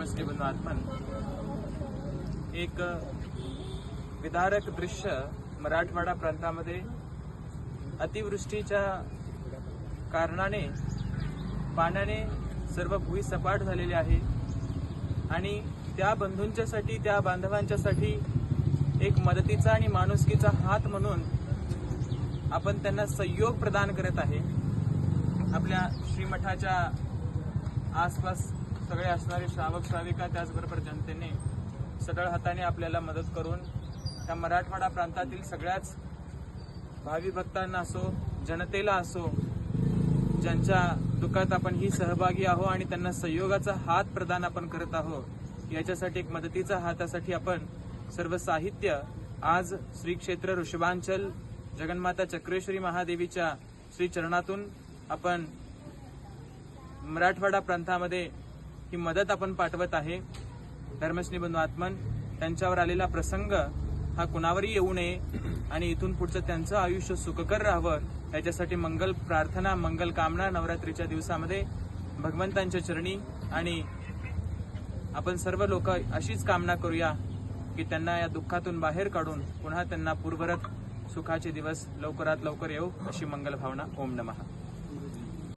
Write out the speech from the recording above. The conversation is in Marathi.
धर्मश्री बंधू आत्मन, एक विदारक दृश्य मराठवाडा प्रांतामध्ये अतिवृष्टीच्या कारणाने पाण्याने सर्व भुई सपाट झालेली आहे आणि त्या बंधूंच्यासाठी, त्या बांधवांच्यासाठी एक मदतीचा आणि माणुसकीचा हात म्हणून आपण त्यांना सहयोग प्रदान करत आहे। आपल्या श्रीमठाच्या आसपास सगळे असणारे श्रावक श्राविका त्याचबरोबर जनतेने सढळ हाताने आपल्याला मदत करून त्या मराठवाडा प्रांतातील सगळ्याच भावी भक्तांना असो, जनतेला असो, ज्यांच्या दुःखात आपण ही सहभागी आहो आणि त्यांना सहयोगाचा हात प्रदान आपण करत आहोत, याच्यासाठी एक मदतीचा हातासाठी आपण सर्व साहित्य आज श्री क्षेत्र ऋषभांचल जगन्माता चक्रेश्वरी महादेवीच्या श्री चरणातून आपण मराठवाडा प्रांतामध्ये ही मदत आपण पाठवत आहे। धर्मश्री बंधू आत्मन त्यांच्यावर आलेला प्रसंग हा कुणावरही येऊ नये आणि इथून पुढचं त्यांचं आयुष्य सुखकर राहावं, याच्यासाठी मंगल प्रार्थना, मंगल कामना नवरात्रीच्या दिवसामध्ये भगवंतांच्या चरणी आणि आपण सर्व लोक अशीच कामना करूया की त्यांना या दुःखातून बाहेर काढून पुन्हा त्यांना पूर्वरत सुखाचे दिवस लवकरात लवकर येऊ, अशी मंगल भावना। ओम नमः।